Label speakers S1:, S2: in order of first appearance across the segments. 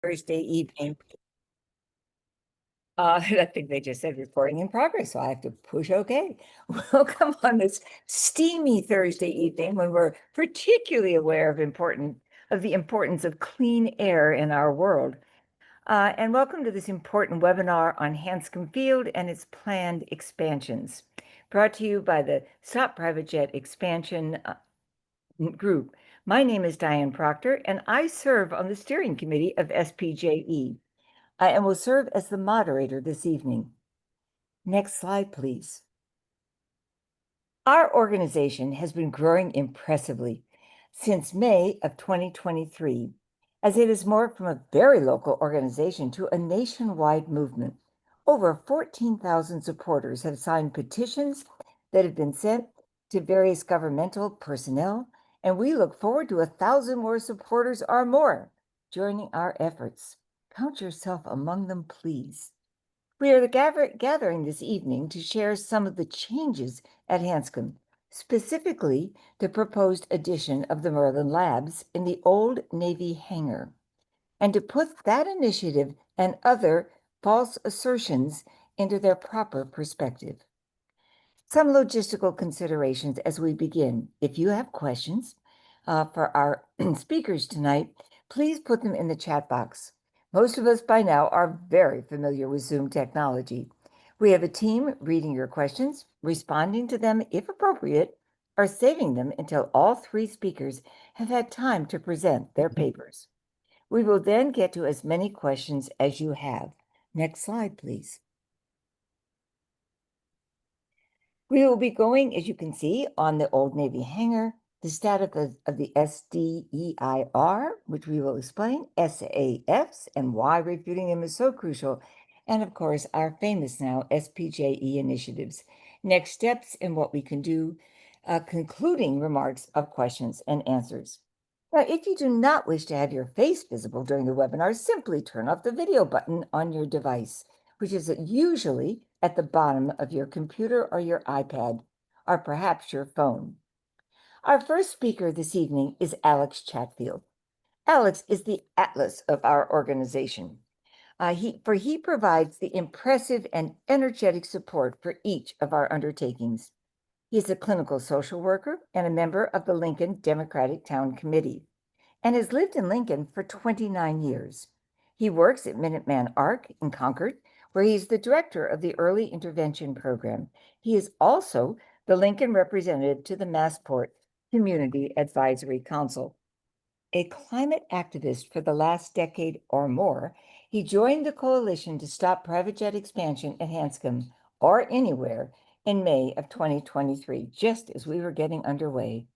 S1: Thursday evening. I think they just said recording in progress, so I have to push OK. Welcome on this steamy Thursday evening when we're particularly aware of the importance of clean air in our world. And welcome to this important webinar on Hanscom Field and its planned expansions, brought to you by the Stop Private Jet Expansion Group. My name is Diane Proctor, and I serve on the steering committee of SPJE. And will serve as the moderator this evening. Next slide, please. Our organization has been growing impressively since May of 2023, as it has morphed from a very local organization to a nationwide movement. Over 14,000 supporters have signed petitions that have been sent to various governmental personnel, and we look forward to 1,000 more supporters or more joining our efforts. Count yourself among them, please. We are gathering this evening to share some of the changes at Hanscom, specifically the proposed addition of the Merlin Labs in the Old Navy Hangar, and to put that initiative and other false assertions into their proper perspective. Some logistical considerations as we begin. If you have questions for our speakers tonight, please put them in the chat box. Most of us by now are very familiar with Zoom technology. We have a team reading your questions, responding to them if appropriate, or saving them until all three speakers have had time to present their papers. We will then get to as many questions as you have. Next slide, please. We will be going, as you can see, on the Old Navy Hangar, the status of the SDEIR, which we will explain, SAFs, and why refuting them is so crucial, and of course, our famous now SPJE initiatives, next steps and what we can do, concluding remarks of questions and answers. Now, if you do not wish to have your face visible during the webinar, simply turn off the video button on your device, which is usually at the bottom of your computer or your iPad, or perhaps your phone. Our first speaker this evening is Alex Chatfield. Alex is the atlas of our organization. He provides the impressive and energetic support for each of our undertakings. He is a clinical social worker and a member of the Lincoln Democratic Town Committee, and has lived in Lincoln for 29 years. He works at Minuteman ARC in Concord, where he is the director of the Early Intervention Program. He is also the Lincoln representative to the Massport Community Advisory Council. A climate activist for the last decade or more, he joined the coalition to stop private jet expansion at Hanscom or anywhere in May of 2023, just as we were getting underway.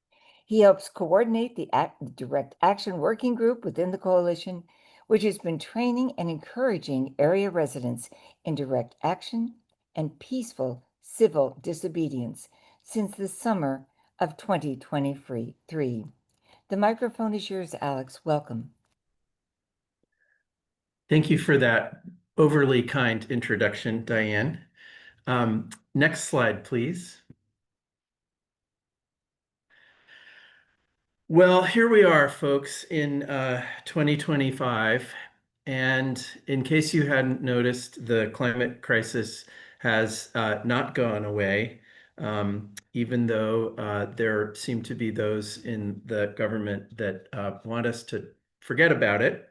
S1: He helps coordinate the Direct Action Working Group within the coalition, which has been training and encouraging area residents in direct action and peaceful civil disobedience since the summer of 2023. The microphone is yours, Alex. Welcome.
S2: Thank you for that overly kind introduction, Diane. Next slide, please. Well, here we are, folks, in 2025. And in case you hadn't noticed, the climate crisis has not gone away, even though there seem to be those in the government that want us to forget about it.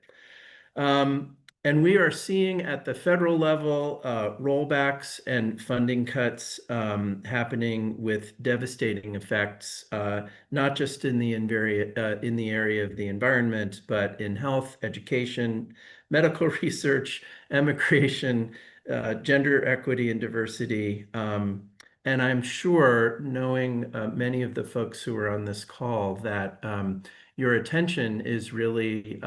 S2: And we are seeing at the federal level rollbacks and funding cuts happening with devastating effects, not just in the area of the environment, but in health, education, medical research, immigration, gender equity and diversity. And I'm sure, knowing many of the folks who are on this call, that your attention is really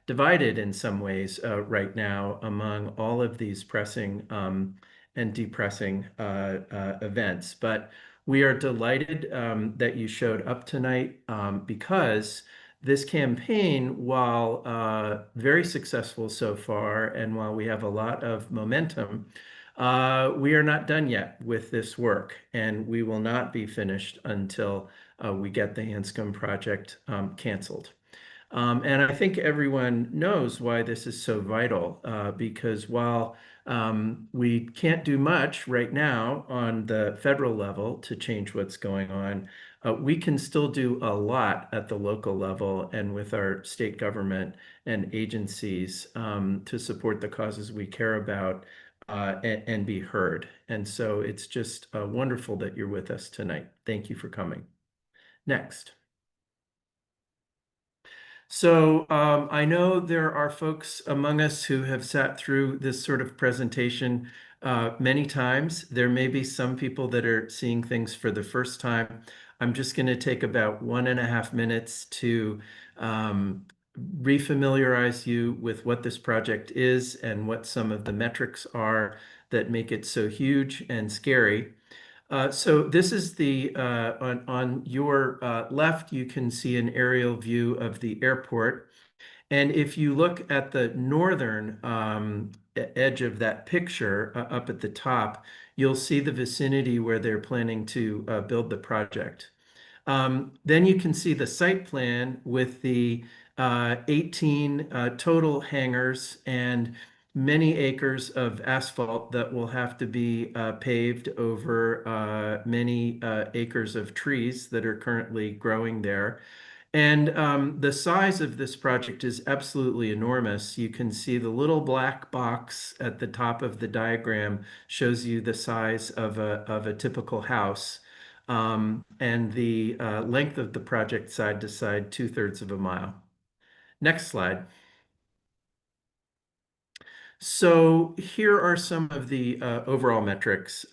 S2: divided in some ways right now among all of these pressing and depressing events. But we are delighted that you showed up tonight because this campaign, while very successful so far, and while we have a lot of momentum, we are not done yet with this work, and we will not be finished until we get the Hanscom project canceled. And I think everyone knows why this is so vital, because while we can't do much right now on the federal level to change what's going on, we can still do a lot at the local level and with our state government and agencies to support the causes we care about and be heard. And so it's just wonderful that you're with us tonight. Thank you for coming. Next. So I know there are folks among us who have sat through this sort of presentation many times. There may be some people that are seeing things for the first time. I'm just going to take about 1.5 minutes to um, refamiliarize you with what this project is and what some of the metrics are that make it so huge and scary. So this is on your left, you can see an aerial view of the airport. And if you look at the northern edge of that picture up at the top, you'll see the vicinity where they're planning to build the project. Then you can see the site plan with the 18 total hangars and many acres of asphalt that will have to be paved over many acres of trees that are currently growing there. And the size of this project is absolutely enormous. You can see the little black box at the top of the diagram shows you the size of a typical house. And the length of the project side to side, 2/3 of a mile. Next slide. So here are some of the overall metrics.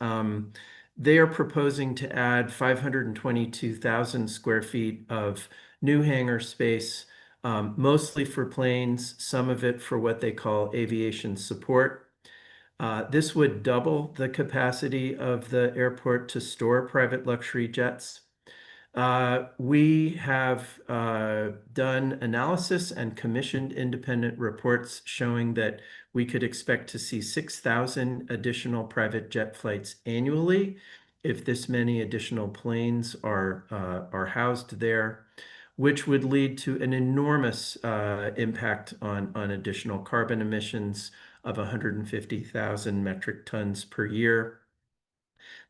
S2: They are proposing to add 522,000 square feet of new hangar space, mostly for planes, some of it for what they call aviation support. This would double the capacity of the airport to store private luxury jets. We have done analysis and commissioned independent reports showing that we could expect to see 6,000 additional private jet flights annually if this many additional planes are housed there, which would lead to an enormous impact on additional carbon emissions of 150,000 metric tons per year.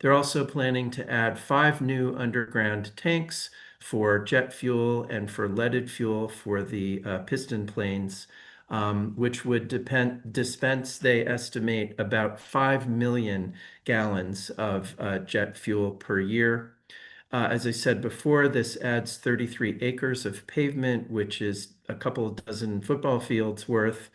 S2: They're also planning to add 5 new underground tanks for jet fuel and for leaded fuel for the piston planes, which would dispense, they estimate, about 5 million gallons of jet fuel per year. As I said before, this adds 33 acres of pavement, which is a couple of dozen football fields worth.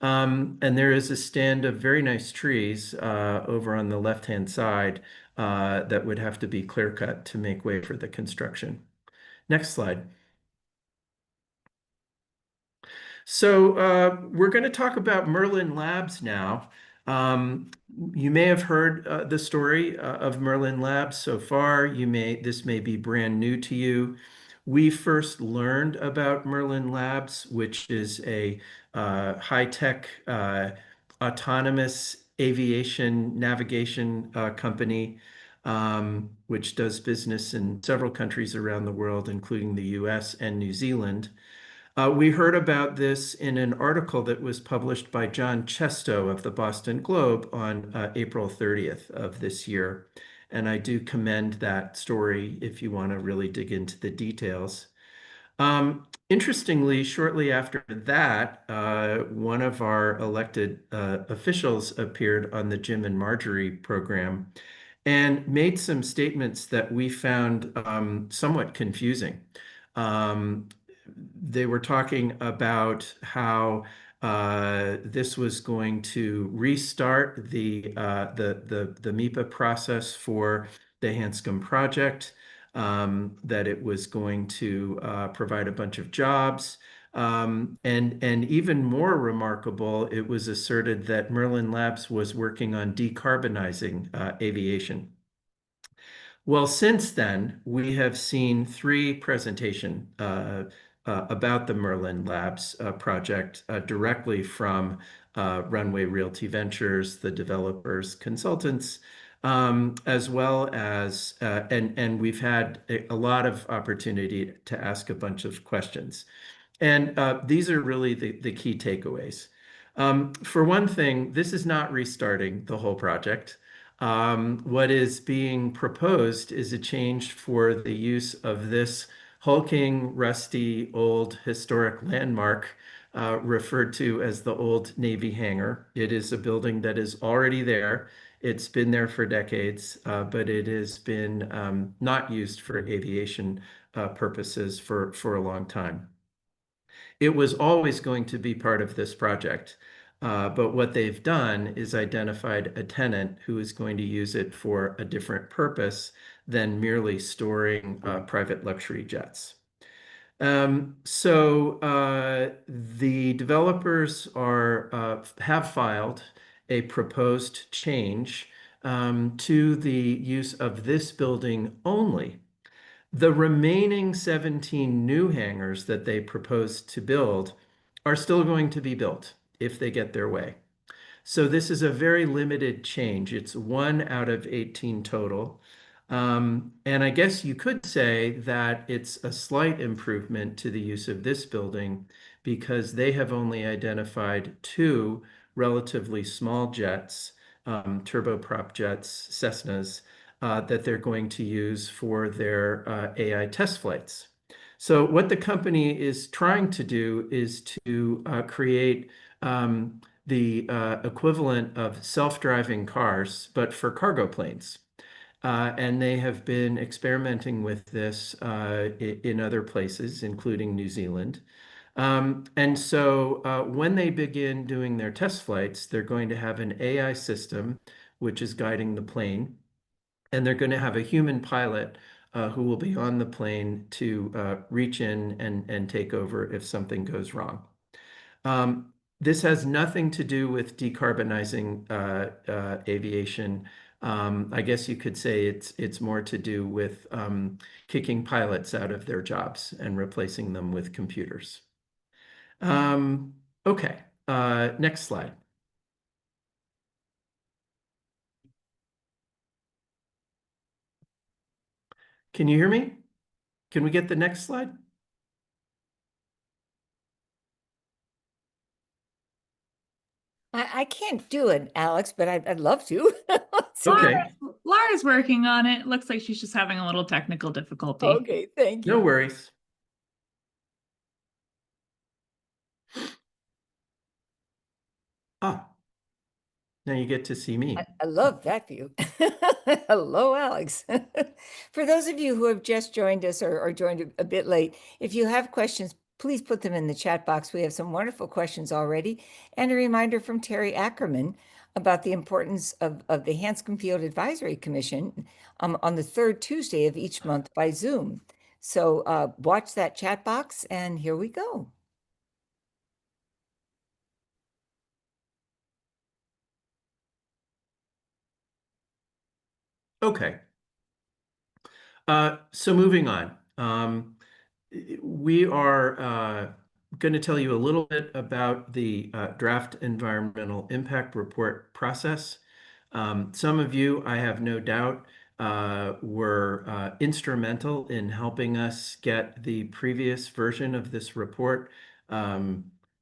S2: And there is a stand of very nice trees over on the left-hand side that would have to be clear cut to make way for the construction. Next slide. So we're going to talk about Merlin Labs now. Um, you may have heard the story of Merlin Labs so far. This may be brand new to you. We first learned about Merlin Labs, which is a high-tech autonomous aviation navigation company, which does business in several countries around the world, including the US and New Zealand. We heard about this in an article that was published by John Chesto of the Boston Globe on April 30th of this year. And I do commend that story if you want to really dig into the details. Interestingly, shortly after that, one of our elected officials appeared on the Jim and Marjorie program and made some statements that we found somewhat confusing. Um, they were talking about how this was going to restart the MIPA process for the Hanscom project, that it was going to provide a bunch of jobs. And even more remarkable, it was asserted that Merlin Labs was working on decarbonizing aviation. Well, since then, we have seen 3 presentations about the Merlin Labs project directly from Runway Realty Ventures, the developers, consultants, as well as, and we've had a lot of opportunity to ask a bunch of questions. And these are really the key takeaways. For one thing, this is not restarting the whole project. What is being proposed is a change for the use of this hulking, rusty, old historic landmark referred to as the Old Navy Hangar. It is a building that is already there. It's been there for decades, but it has been not used for aviation purposes for a long time. It was always going to be part of this project. But what they've done is identified a tenant who is going to use it for a different purpose than merely storing private luxury jets. The developers have filed a proposed change to the use of this building only. The remaining 17 new hangars that they propose to build are still going to be built if they get their way. So this is a very limited change. It's 1 out of 18 total. And I guess you could say that it's a slight improvement to the use of this building because they have only identified two relatively small jets, turboprop jets, Cessnas, that they're going to use for their AI test flights. So what the company is trying to do is to create the equivalent of self-driving cars, but for cargo planes. And they have been experimenting with this in other places, including New Zealand. When they begin doing their test flights, they're going to have an AI system which is guiding the plane, and they're going to have a human pilot who will be on the plane to reach in and take over if something goes wrong. This has nothing to do with decarbonizing aviation. I guess you could say it's more to do with kicking pilots out of their jobs and replacing them with computers. Um, okay, next slide. Can you hear me? Can we get the next slide?
S1: I can't do it, Alex, but I'd love to. So,
S2: Okay,
S3: Laura's working on it. Looks like she's just having a little technical difficulty.
S1: okay, thank
S2: no
S1: you.
S2: worries. Ah, now you get to see me.
S1: I love that view. Hello, Alex. For those of you who have just joined us or joined a bit late, if you have questions, please put them in the chat box. We have some wonderful questions already. And a reminder from Terry Ackerman about the importance of the Hanscom Field Advisory Commission on the third Tuesday of each month by Zoom. So watch that chat box, and here we go.
S2: Okay. So moving on. We are going to tell you a little bit about the draft environmental impact report process. Some of you, I have no doubt, were instrumental in helping us get the previous version of this report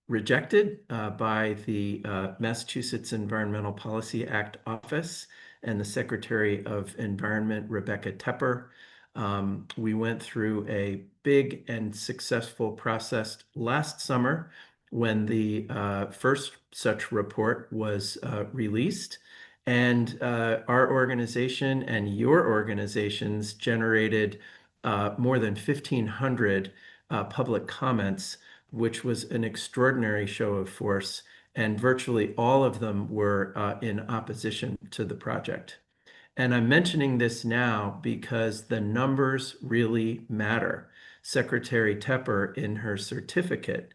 S2: rejected by the Massachusetts Environmental Policy Act Office and the Secretary of Environment, Rebecca Tepper. We went through a big and successful process last summer when the first such report was released. And our organization and your organizations generated more than 1,500 public comments, which was an extraordinary show of force. And virtually all of them were in opposition to the project. And I'm mentioning this now because the numbers really matter. Secretary Tepper, in her certificate,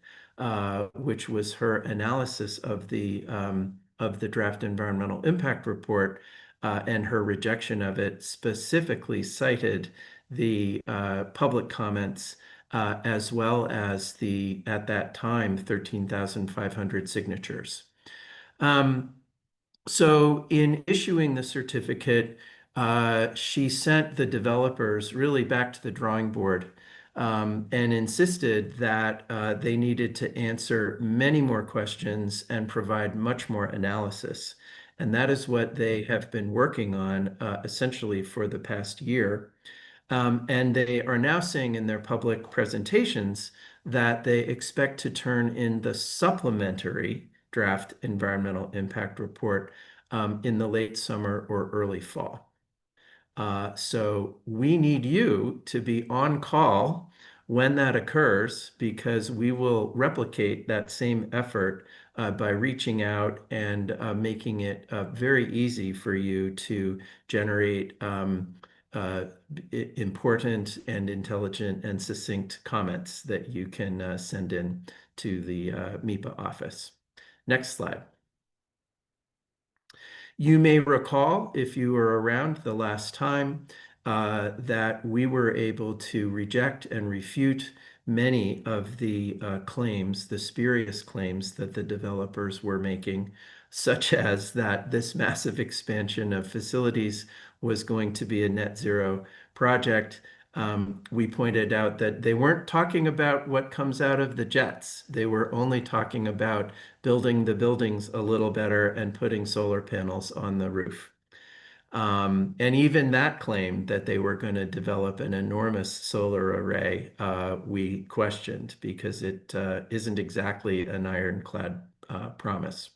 S2: which was her analysis of the draft environmental impact report and her rejection of it, specifically cited the public comments as well as the, at that time, 13,500 signatures. So in issuing the certificate, she sent the developers really back to the drawing board and insisted that they needed to answer many more questions and provide much more analysis. And that is what they have been working on essentially for the past year. And they are now saying in their public presentations that they expect to turn in the supplementary draft environmental impact report in the late summer or early fall. So we need you to be on call when that occurs, because we will replicate that same effort by reaching out and making it very easy for you to generate important and intelligent and succinct comments that you can send in to the MIPA office. Next slide. You may recall, if you were around the last time, that we were able to reject and refute many of the claims, the spurious claims that the developers were making, such as that this massive expansion of facilities was going to be a net zero project. We pointed out that they weren't talking about what comes out of the jets. They were only talking about building the buildings a little better and putting solar panels on the roof. And even that claim that they were going to develop an enormous solar array, we questioned, because it isn't exactly an ironclad promise.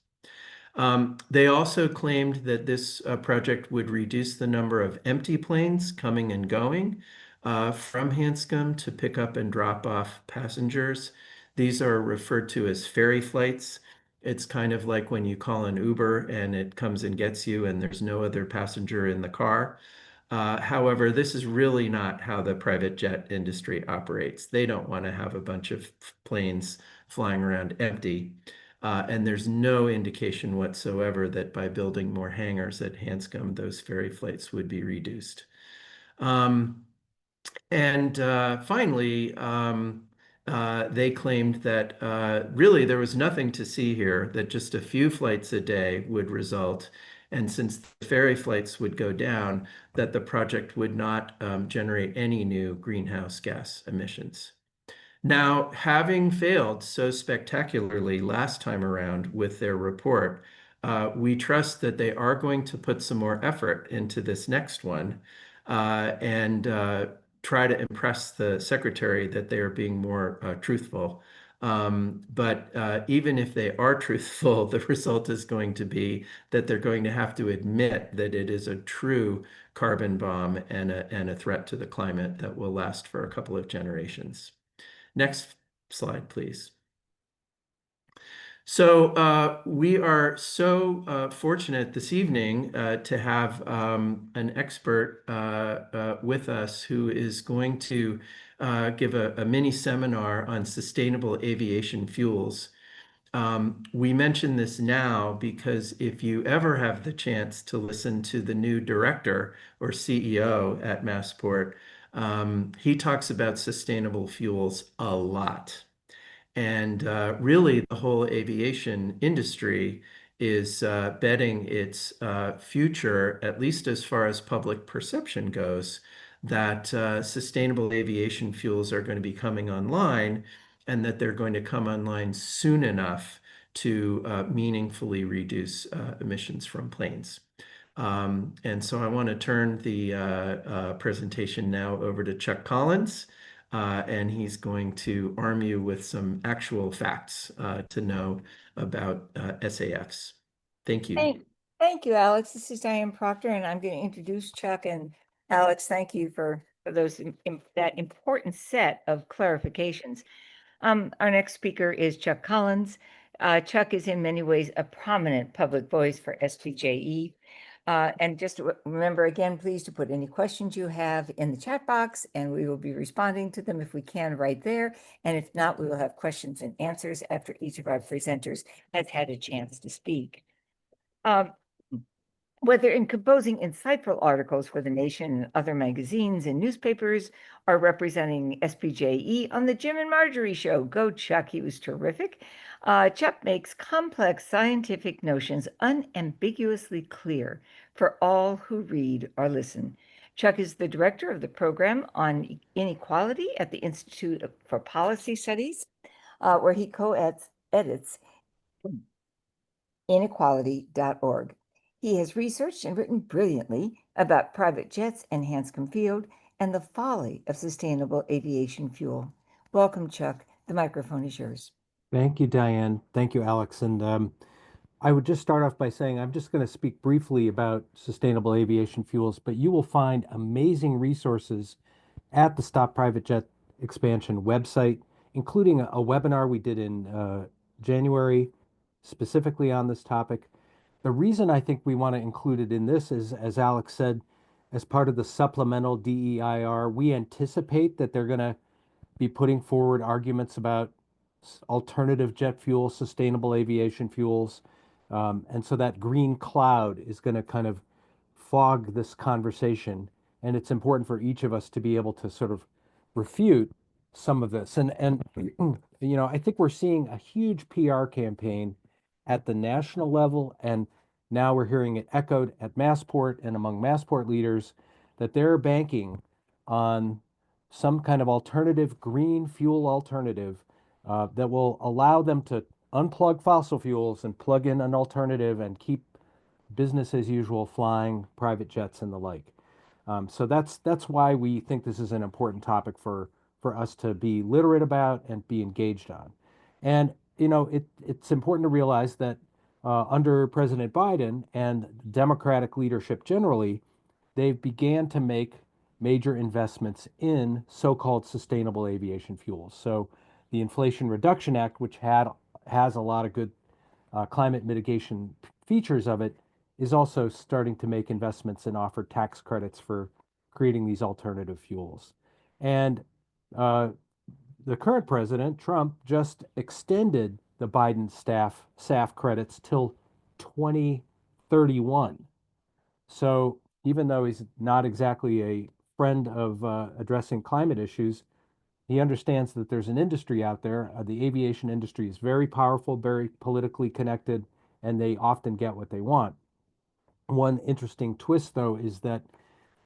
S2: They also claimed that this project would reduce the number of empty planes coming and going from Hanscom to pick up and drop off passengers. These are referred to as ferry flights. It's kind of like when you call an Uber and it comes and gets you and there's no other passenger in the car. However, this is really not how the private jet industry operates. They don't want to have a bunch of planes flying around empty. And there's no indication whatsoever that by building more hangars at Hanscom, those ferry flights would be reduced. Finally, they claimed that really there was nothing to see here, that just a few flights a day would result. And since the ferry flights would go down, that the project would not generate any new greenhouse gas emissions. Now, having failed so spectacularly last time around with their report, we trust that they are going to put some more effort into this next one and try to impress the secretary that they are being more truthful. But even if they are truthful, the result is going to be that they're going to have to admit that it is a true carbon bomb and a threat to the climate that will last for a couple of generations. Next slide, please. So we are so fortunate this evening to have an expert with us who is going to give a mini seminar on sustainable aviation fuels. We mention this now because if you ever have the chance to listen to the new director or CEO at Massport, he talks about sustainable fuels a lot. And really, the whole aviation industry is betting its future, at least as far as public perception goes, that sustainable aviation fuels are going to be coming online, and that they're going to come online soon enough to meaningfully reduce emissions from planes. And so I want to turn the presentation now over to Chuck Collins, and he's going to arm you with some actual facts to know about SAFs. Thank you.
S1: Thank you, Alex. This is Diane Proctor, and I'm going to introduce Chuck. And Alex, thank you for those that important set of clarifications. Our next speaker is Chuck Collins. Chuck is in many ways a prominent public voice for SPJE. And just remember again, please, to put any questions you have in the chat box, and we will be responding to them if we can right there. And if not, we will have questions and answers after each of our presenters has had a chance to speak. Whether in composing insightful articles for The Nation and other magazines and newspapers, or representing SPJE on the Jim and Marjorie show, go Chuck, he was terrific. Chuck makes complex scientific notions unambiguously clear for all who read or listen. Chuck is the director of the program on inequality at the Institute for Policy Studies, where he co-edits inequality.org. He has researched and written brilliantly about private jets and Hanscom Field and the folly of sustainable aviation fuel. Welcome, Chuck. The microphone is yours.
S4: Thank you, Diane. Thank you, Alex. And I would just start off by saying I'm just going to speak briefly about sustainable aviation fuels, but you will find amazing resources at the Stop Private Jet Expansion website, including a webinar we did in January specifically on this topic. The reason I think we want to include it in this is, as Alex said, as part of the supplemental DEIR, we anticipate that they're going to be putting forward arguments about alternative jet fuel, sustainable aviation fuels. And so that green cloud is going to kind of fog this conversation. And it's important for each of us to be able to sort of refute some of this. And I think we're seeing a huge PR campaign at the national level, and now we're hearing it echoed at Massport and among Massport leaders that they're banking on some kind of alternative green fuel alternative that will allow them to unplug fossil fuels and plug in an alternative and keep business as usual flying, private jets and the like. So that's why we think this is an important topic for us to be literate about and be engaged on. And it's important to realize that under President Biden and Democratic leadership generally, they've began to make major investments in so-called sustainable aviation fuels. So the Inflation Reduction Act, which has a lot of good climate mitigation features of it, is also starting to make investments and offer tax credits for creating these alternative fuels. And the current president, Trump, just extended the Biden SAF credits till 2031. So even though he's not exactly a friend of addressing climate issues, he understands that there's an industry out there. The aviation industry is very powerful, very politically connected, and they often get what they want. One interesting twist, though, is that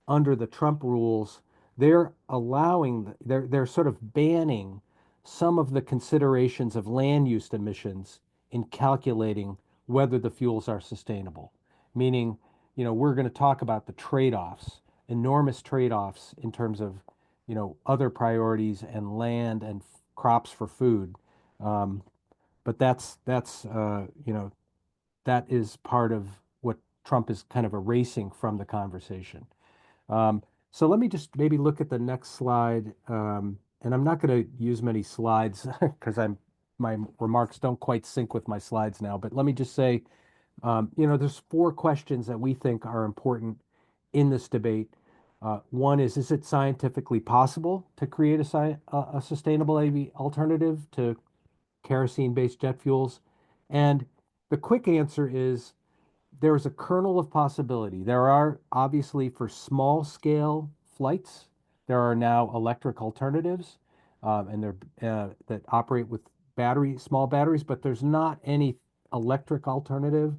S4: under the Trump rules, they're sort of banning some of the considerations of land use emissions in calculating whether the fuels are sustainable. Meaning, we're going to talk about the trade-offs, enormous trade-offs in terms of, other priorities and land and crops for food. But that is part of what Trump is kind of erasing from the conversation. So let me just maybe look at the next slide. And I'm not going to use many slides because my remarks don't quite sync with my slides now. But let me just say, there's four questions that we think are important in this debate. One is it scientifically possible to create a sustainable AV alternative to kerosene-based jet fuels? And the quick answer is there's a kernel of possibility. There are obviously for small scale flights, there are now electric alternatives, and that operate with small batteries, but there's not any electric alternative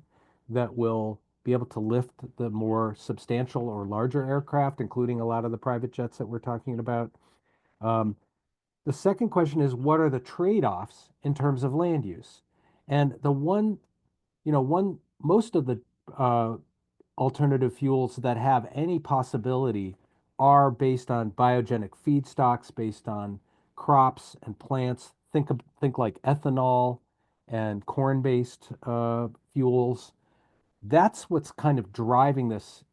S4: that will be able to lift the more substantial or larger aircraft, including a lot of the private jets that we're talking about. Um, the second question is, what are the trade-offs in terms of land use? And most of the uh, alternative fuels that have any possibility are based on biogenic feedstocks, based on crops and plants. Think like ethanol and corn-based fuels. That's what's kind of driving this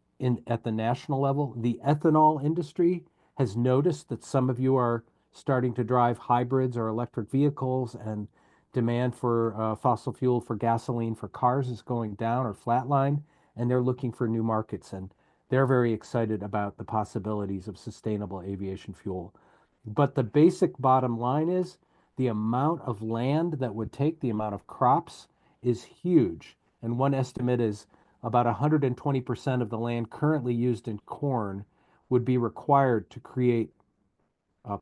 S4: at the national level. The ethanol industry has noticed that some of you are starting to drive hybrids or electric vehicles, and demand for fossil fuel for gasoline for cars is going down or flatline, and they're looking for new markets, and they're very excited about the possibilities of sustainable aviation fuel. But the basic bottom line is the amount of land that would take, the amount of crops is huge. And one estimate is about 120% of the land currently used in corn would be required to create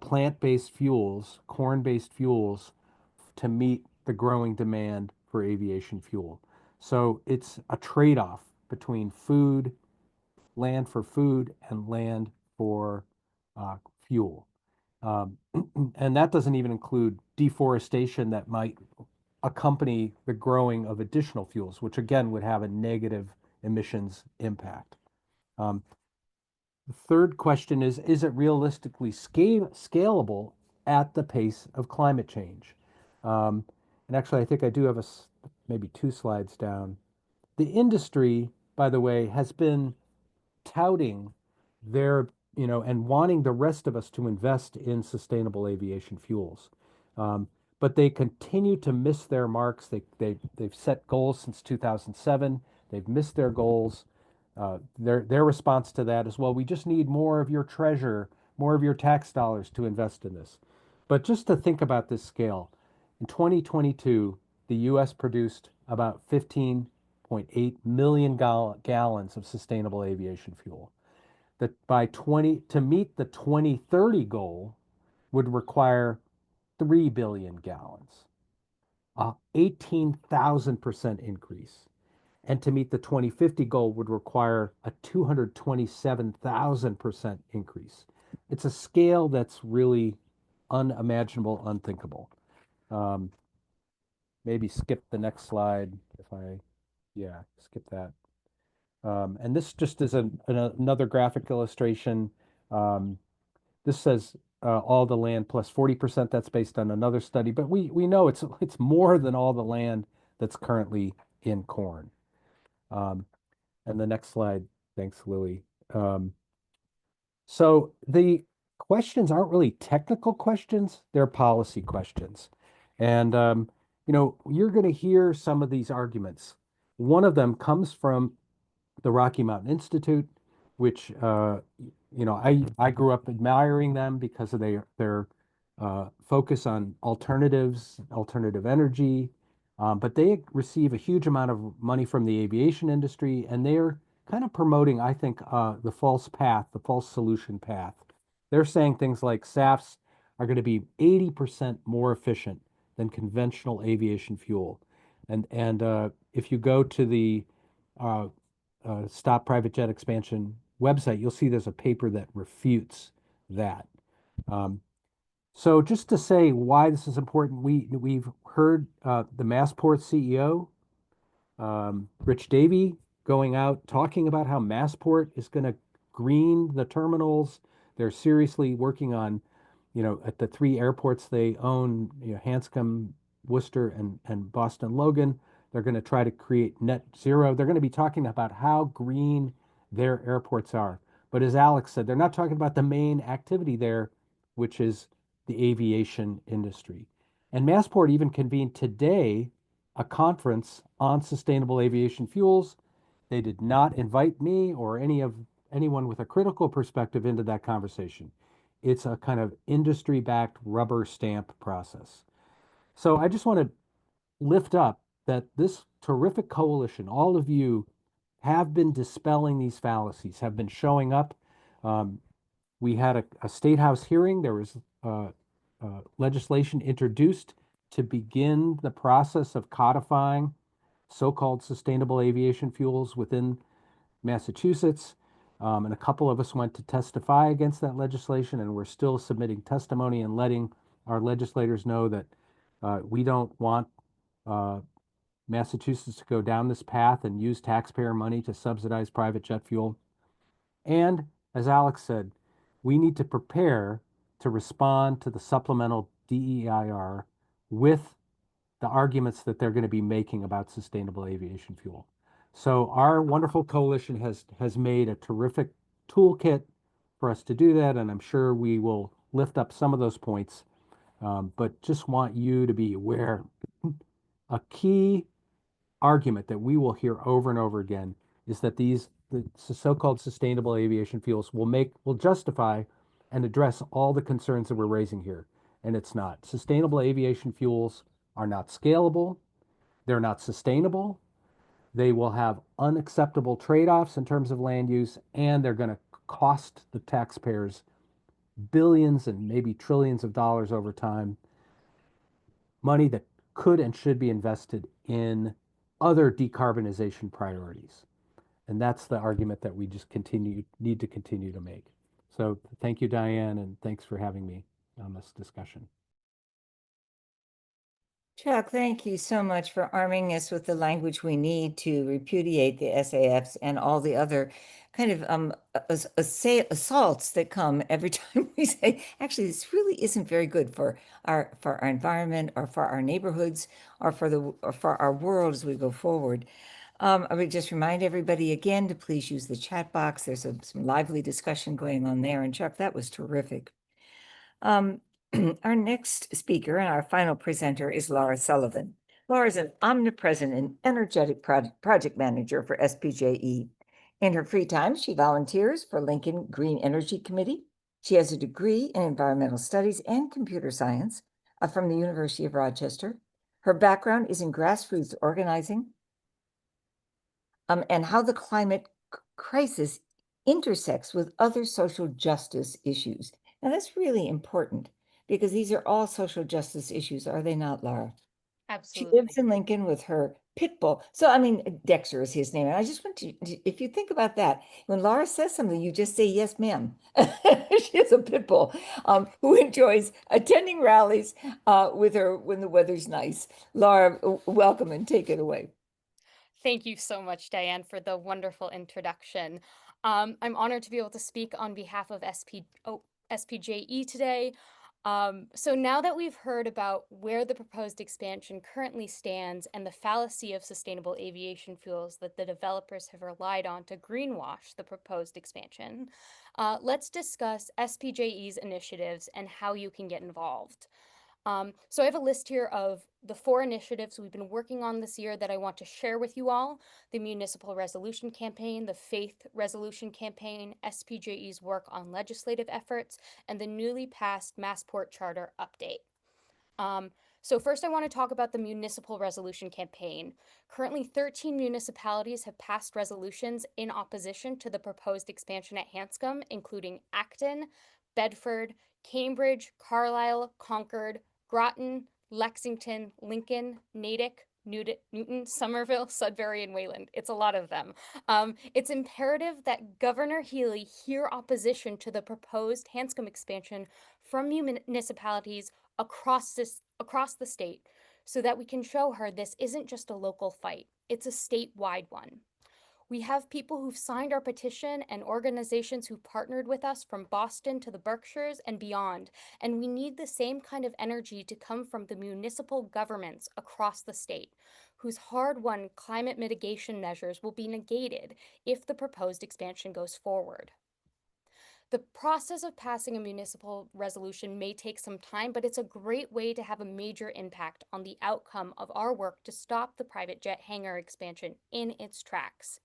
S4: plant-based fuels, corn-based fuels, to meet the growing demand for aviation fuel. So it's a trade-off between food, land for food, and land for fuel. And that doesn't even include deforestation that might accompany the growing of additional fuels, which again would have a negative emissions impact. The third question is it realistically scalable at the pace of climate change? And actually, I think I do have maybe 2 slides down. The industry, by the way, has been touting their, and wanting the rest of us to invest in sustainable aviation fuels. But they continue to miss their marks. They've set goals since 2007. They've missed their goals. Their response to that is, well, we just need more of your treasure, more of your tax dollars to invest in this. But just to think about this scale, in 2022, the U.S. produced about 15.8 million gallons of sustainable aviation fuel. That to meet the 2030 goal would require 3 billion gallons, a 18,000% increase. And to meet the 2050 goal would require a 227,000% increase. It's a scale that's really unimaginable, unthinkable. Maybe skip the next slide yeah, skip that. And this just is another graphic illustration. This says all the land plus 40%. That's based on another study, but we know it's more than all the land that's currently in corn. And the next slide, thanks, Lily. So the questions aren't really technical questions, they're policy questions. And, you're going to hear some of these arguments. One of them comes from the Rocky Mountain Institute, which, I grew up admiring them because of their focus on alternatives, alternative energy. But they receive a huge amount of money from the aviation industry, and they're kind of promoting, I think, the false path, the false solution path. They're saying things like SAFs are going to be 80% more efficient than conventional aviation fuel. And if you go to the Stop Private Jet Expansion website, you'll see there's a paper that refutes that. So just to say why this is important, we've heard the Massport CEO, Rich Davey, going out talking about how Massport is going to green the terminals. They're seriously working on, at the 3 airports they own, Hanscom, Worcester, and Boston Logan. They're going to try to create net zero. They're going to be talking about how green their airports are. But as Alex said, they're not talking about the main activity there, which is the aviation industry. And Massport even convened today a conference on sustainable aviation fuels. They did not invite me or anyone with a critical perspective into that conversation. It's a kind of industry-backed rubber stamp process. So I just want to lift up that this terrific coalition, all of you have been dispelling these fallacies, have been showing up. We had a State House hearing. There was legislation introduced to begin the process of codifying so-called sustainable aviation fuels within Massachusetts. And a couple of us went to testify against that legislation, and we're still submitting testimony and letting our legislators know that we don't want Massachusetts to go down this path and use taxpayer money to subsidize private jet fuel. And as Alex said, we need to prepare to respond to the supplemental DEIR with the arguments that they're going to be making about sustainable aviation fuel. So our wonderful coalition has made a terrific toolkit for us to do that, and I'm sure we will lift up some of those points. But just want you to be aware, a key argument that we will hear over and over again is that the so-called sustainable aviation fuels will justify and address all the concerns that we're raising here. And it's not. Sustainable aviation fuels are not scalable. They're not sustainable. They will have unacceptable trade-offs in terms of land use, and they're going to cost the taxpayers billions and maybe trillions of dollars over time, money that could and should be invested in other decarbonization priorities. And that's the argument that we just need to continue to make. So thank you, Diane, and thanks for having me on this discussion.
S1: Chuck, thank you so much for arming us with the language we need to repudiate the SAFs and all the other kind of assaults that come every time we say, actually, this really isn't very good for our environment or for our neighborhoods or for our world as we go forward. I would just remind everybody again to please use the chat box. There's some lively discussion going on there. And Chuck, that was terrific. Our next speaker and our final presenter is Laura Sullivan. Laura is an omnipresent and energetic project manager for SPJE. In her free time, she volunteers for Lincoln Green Energy Committee. She has a degree in environmental studies and computer science from the University of Rochester. Her background is in grassroots organizing and how the climate crisis intersects with other social justice issues. Now, that's really important because these are all social justice issues, are they not, Laura? She
S5: Absolutely.
S1: lives in Lincoln with her pit bull. So, I mean, Dexter is his name. And I just want to, if you think about that, when Laura says something, you just say, yes, ma'am. She has a pit bull who enjoys attending rallies with her when the weather's nice. Laura, welcome and take it away.
S5: Thank you so much, Diane, for the wonderful introduction. I'm honored to be able to speak on behalf of SPJE today. So now that we've heard about where the proposed expansion currently stands and the fallacy of sustainable aviation fuels that the developers have relied on to greenwash the proposed expansion, let's discuss SPJE's initiatives and how you can get involved. So I have a list here of the 4 initiatives we've been working on this year that I want to share with you all: the Municipal Resolution Campaign, the Faith Resolution Campaign, SPJE's work on legislative efforts, and the newly passed Massport Charter update. So first I want to talk about the Municipal Resolution Campaign. Currently, 13 municipalities have passed resolutions in opposition to the proposed expansion at Hanscom, including Acton, Bedford, Cambridge, Carlisle, Concord, Groton, Lexington, Lincoln, Natick, Newton, Somerville, Sudbury, and Wayland. It's a lot of them. It's imperative that Governor Healy hear opposition to the proposed Hanscom expansion from municipalities across the state, so that we can show her this isn't just a local fight, it's a statewide one. We have people who've signed our petition and organizations who partnered with us from Boston to the Berkshires and beyond, and we need the same kind of energy to come from the municipal governments across the state, whose hard-won climate mitigation measures will be negated if the proposed expansion goes forward. The process of passing a municipal resolution may take some time, but it's a great way to have a major impact on the outcome of our work to stop the private jet hangar expansion in its tracks.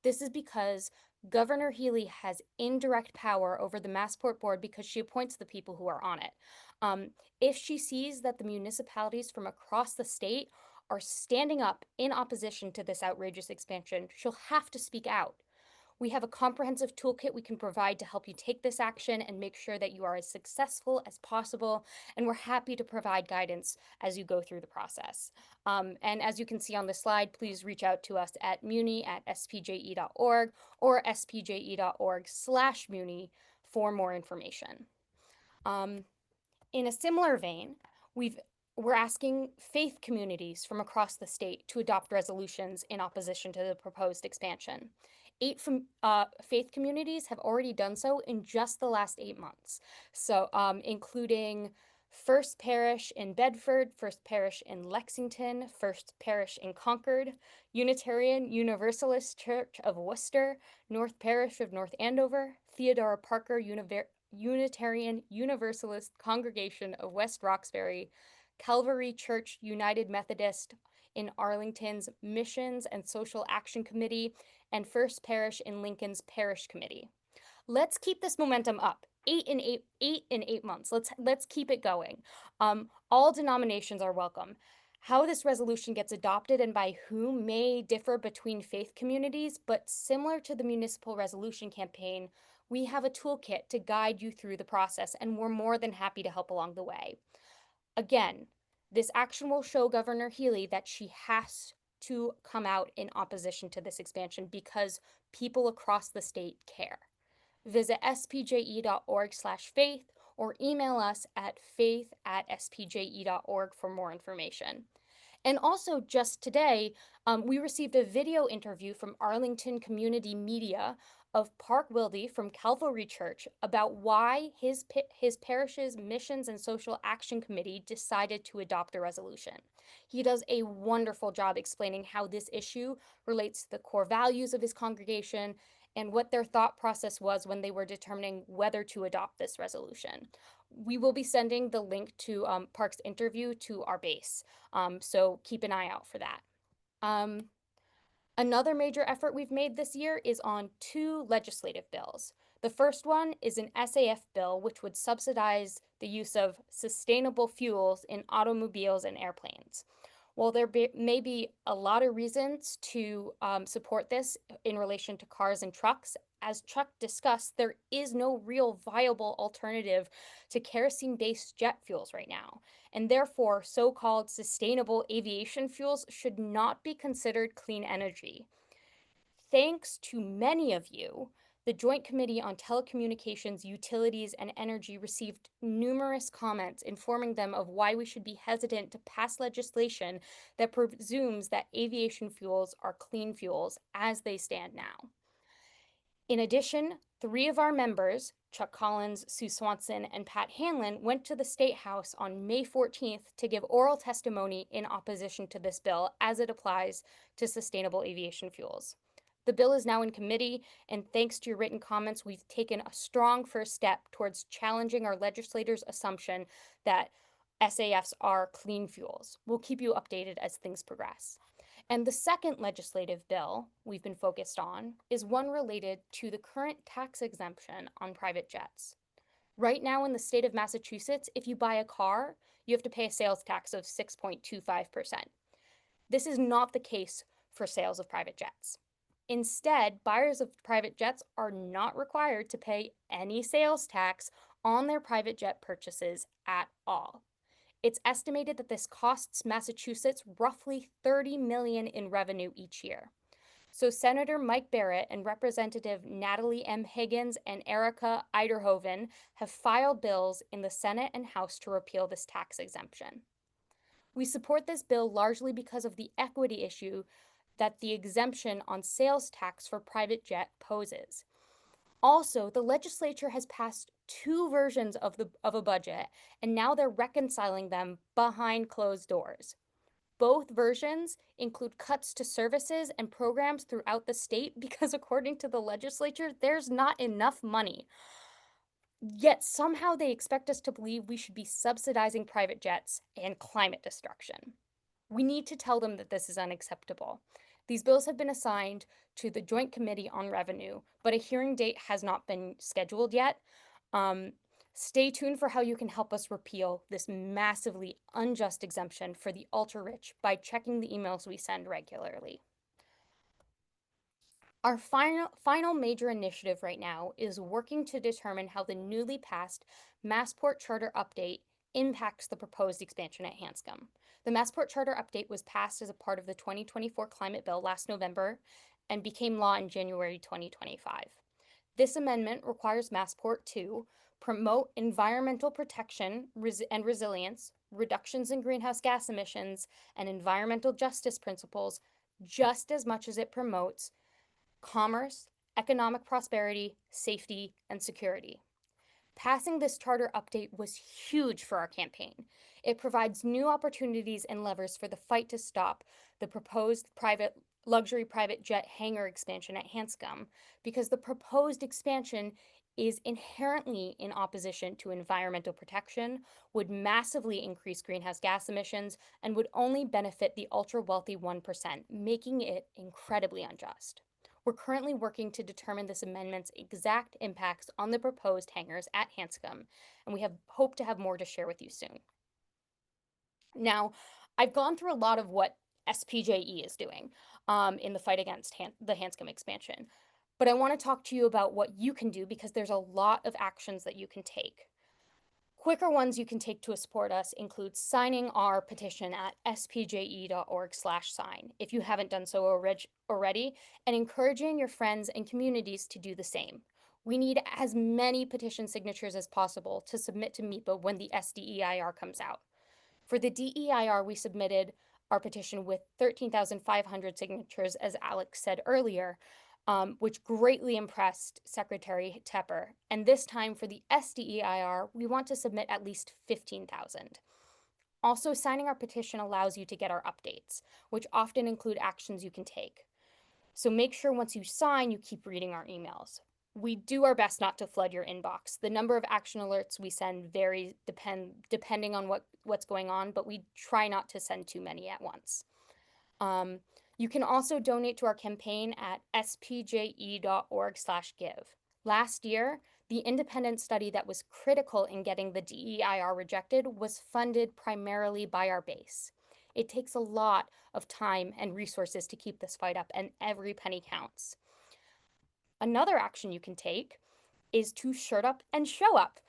S5: This is because Governor Healy has indirect power over the Massport board because she appoints the people who are on it. If she sees that the municipalities from across the state are standing up in opposition to this outrageous expansion, she'll have to speak out. We have a comprehensive toolkit we can provide to help you take this action and make sure that you are as successful as possible, and we're happy to provide guidance as you go through the process. And as you can see on the slide, please reach out to us at muni@spje.org or spje.org/muni for more information. In a similar vein, we're asking faith communities from across the state to adopt resolutions in opposition to the proposed expansion. 8 faith communities have already done so in just the last 8 months. So including First Parish in Bedford, First Parish in Lexington, First Parish in Concord, Unitarian Universalist Church of Worcester, North Parish of North Andover, Theodora Parker Unitarian Universalist Congregation of West Roxbury, Calvary Church United Methodist in Arlington's Missions and Social Action Committee, and First Parish in Lincoln's Parish Committee. Let's keep this momentum up. 8 in 8 months. Let's keep it going. All denominations are welcome. How this resolution gets adopted and by whom may differ between faith communities, but similar to the Municipal Resolution Campaign, we have a toolkit to guide you through the process, and we're more than happy to help along the way. Again, this action will show Governor Healy that she has to come out in opposition to this expansion because people across the state care. Visit spje.org/faith or email us at faith@spje.org for more information. And also, just today, we received a video interview from Arlington Community Media of Park Wilde from Calvary Church about why his parish's Missions and Social Action Committee decided to adopt the resolution. He does a wonderful job explaining how this issue relates to the core values of his congregation and what their thought process was when they were determining whether to adopt this resolution. We will be sending the link to Park's interview to our base. So keep an eye out for that. Another major effort we've made this year is on 2 legislative bills. The first one is an SAF bill, which would subsidize the use of sustainable fuels in automobiles and airplanes. While there may be a lot of reasons to support this in relation to cars and trucks, as Chuck discussed, there is no real viable alternative to kerosene-based jet fuels right now, and therefore so-called sustainable aviation fuels should not be considered clean energy. Thanks to many of you, the Joint Committee on Telecommunications, Utilities, and Energy received numerous comments informing them of why we should be hesitant to pass legislation that presumes that aviation fuels are clean fuels as they stand now. In addition, 3 of our members, Chuck Collins, Sue Swanson, and Pat Hanlon, went to the State House on May 14th to give oral testimony in opposition to this bill as it applies to sustainable aviation fuels. The bill is now in committee, and thanks to your written comments, we've taken a strong first step towards challenging our legislators' assumption that SAFs are clean fuels. We'll keep you updated as things progress. And the second legislative bill we've been focused on is one related to the current tax exemption on private jets. Right now in the state of Massachusetts, if you buy a car, you have to pay a sales tax of 6.25%. This is not the case for sales of private jets. Instead, buyers of private jets are not required to pay any sales tax on their private jet purchases at all. It's estimated that this costs Massachusetts roughly $30 million in revenue each year. So Senator Mike Barrett and Representative Natalie M. Higgins and Erica Eiderhoven have filed bills in the Senate and House to repeal this tax exemption. We support this bill largely because of the equity issue that the exemption on sales tax for private jet poses. Also, the legislature has passed 2 versions of a budget, and now they're reconciling them behind closed doors. Both versions include cuts to services and programs throughout the state because, according to the legislature, there's not enough money. Yet somehow they expect us to believe we should be subsidizing private jets and climate destruction. We need to tell them that this is unacceptable. These bills have been assigned to the Joint Committee on Revenue, but a hearing date has not been scheduled yet. Stay tuned for how you can help us repeal this massively unjust exemption for the ultra-rich by checking the emails we send regularly. Our final major initiative right now is working to determine how the newly passed Massport Charter Update impacts the proposed expansion at Hanscom. The Massport Charter Update was passed as a part of the 2024 Climate Bill last November and became law in January 2025. This amendment requires Massport to promote environmental protection and resilience, reductions in greenhouse gas emissions, and environmental justice principles just as much as it promotes commerce, economic prosperity, safety, and security. Passing this charter update was huge for our campaign. It provides new opportunities and levers for the fight to stop the proposed luxury private jet hangar expansion at Hanscom, because the proposed expansion is inherently in opposition to environmental protection, would massively increase greenhouse gas emissions, and would only benefit the ultra-wealthy 1%, making it incredibly unjust. We're currently working to determine this amendment's exact impacts on the proposed hangars at Hanscom, and we hope to have more to share with you soon. Now, I've gone through a lot of what SPJE is doing in the fight against the Hanscom expansion, but I want to talk to you about what you can do because there's a lot of actions that you can take. Quicker ones you can take to support us include signing our petition at spje.org/sign if you haven't done so already, and encouraging your friends and communities to do the same. We need as many petition signatures as possible to submit to MEPA when the SDEIR comes out. For the DEIR, we submitted our petition with 13,500 signatures, as Alex said earlier, which greatly impressed Secretary Tepper. And this time for the SDEIR, we want to submit at least 15,000. Also, signing our petition allows you to get our updates, which often include actions you can take. So make sure once you sign, you keep reading our emails. We do our best not to flood your inbox. The number of action alerts we send varies depending on what's going on, but we try not to send too many at once. You can also donate to our campaign at spje.org/give. Last year, the independent study that was critical in getting the DEIR rejected was funded primarily by our base. It takes a lot of time and resources to keep this fight up, and every penny counts. Another action you can take is to shirt up and show up.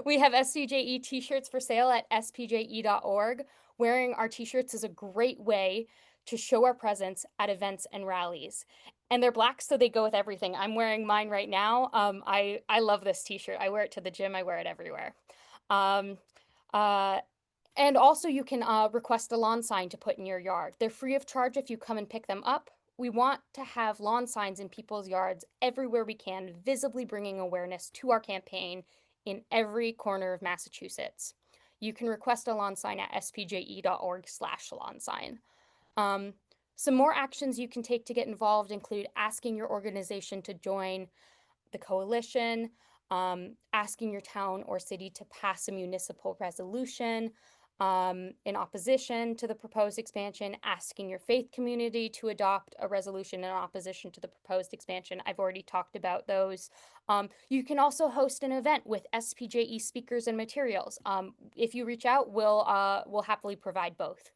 S5: We have SPJE t-shirts for sale at spje.org. Wearing our t-shirts is a great way to show our presence at events and rallies. And they're black, so they go with everything. I'm wearing mine right now. I love this t-shirt. I wear it to the gym. I wear it everywhere. And also you can request a lawn sign to put in your yard. They're free of charge if you come and pick them up. We want to have lawn signs in people's yards everywhere we can, visibly bringing awareness to our campaign in every corner of Massachusetts. You can request a lawn sign at spje.org/lawn sign. Some more actions you can take to get involved include asking your organization to join the coalition, asking your town or city to pass a municipal resolution in opposition to the proposed expansion, asking your faith community to adopt a resolution in opposition to the proposed expansion. I've already talked about those. You can also host an event with SPJE speakers and materials. If you reach out, we'll happily provide both.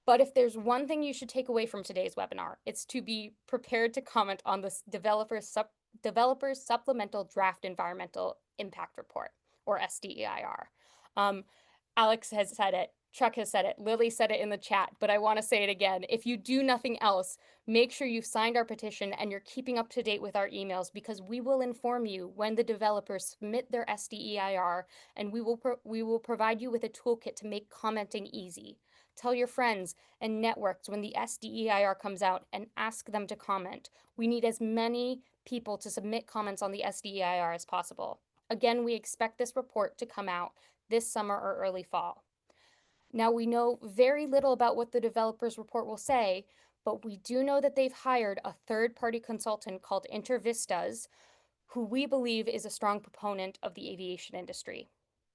S5: But if there's one thing you should take away from today's webinar, it's to be prepared to comment on this developer's Supplemental Draft Environmental Impact Report, or SDEIR. Alex has said it, Chuck has said it, Lily said it in the chat, but I want to say it again. If you do nothing else, make sure you've signed our petition and you're keeping up to date with our emails, because we will inform you when the developers submit their SDEIR, and we will provide you with a toolkit to make commenting easy. Tell your friends and networks when the SDEIR comes out and ask them to comment. We need as many people to submit comments on the SDEIR as possible. Again, we expect this report to come out this summer or early fall. Now, we know very little about what the developers report will say, but we do know that they've hired a third-party consultant called InterVistas, who we believe is a strong proponent of the aviation industry.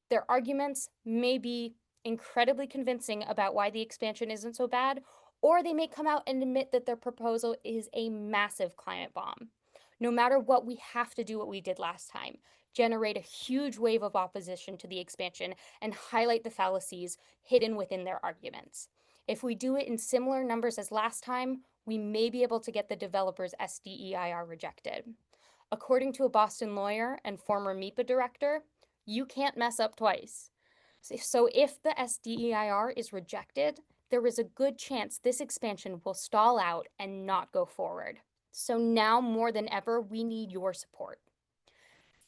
S5: Their arguments may be incredibly convincing about why the expansion isn't so bad, or they may come out and admit that their proposal is a massive climate bomb. No matter what, we have to do what we did last time: generate a huge wave of opposition to the expansion and highlight the fallacies hidden within their arguments. If we do it in similar numbers as last time, we may be able to get the developers' SDEIR rejected. According to a Boston lawyer and former MEPA director, you can't mess up twice. So if the SDEIR is rejected, there is a good chance this expansion will stall out and not go forward. So now more than ever, we need your support.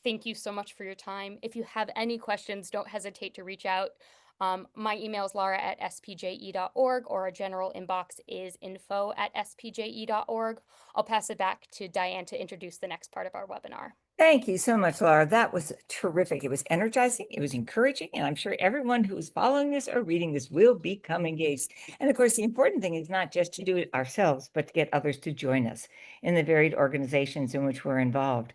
S5: Thank you so much for your time. If you have any questions, don't hesitate to reach out. My email is laura@spje.org, or our general inbox is info@spje.org. I'll pass it back to Diane to introduce the next part of our webinar.
S1: Thank you so much, Laura. That was terrific. It was energizing. It was encouraging. And I'm sure everyone who is following this or reading this will become engaged. And of course, the important thing is not just to do it ourselves, but to get others to join us in the varied organizations in which we're involved.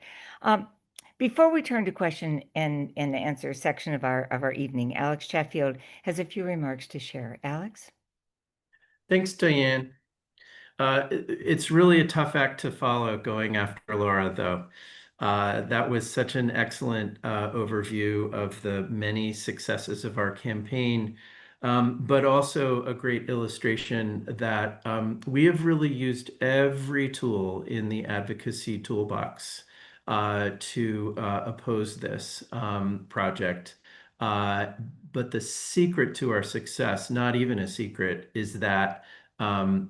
S1: Before we turn to question and answer section of our evening, Alex Chatfield has a few remarks to share. Alex?
S2: Thanks, Diane. It's really a tough act to follow going after Laura, though. That was such an excellent overview of the many successes of our campaign, but also a great illustration that we have really used every tool in the advocacy toolbox to oppose this project. But the secret to our success, not even a secret, is that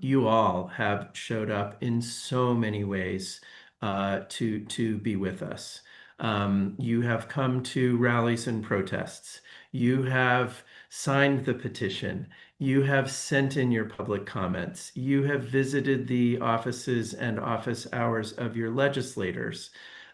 S2: you all have showed up in so many ways to be with us. You have come to rallies and protests. You have signed the petition. You have sent in your public comments. You have visited the offices and office hours of your legislators.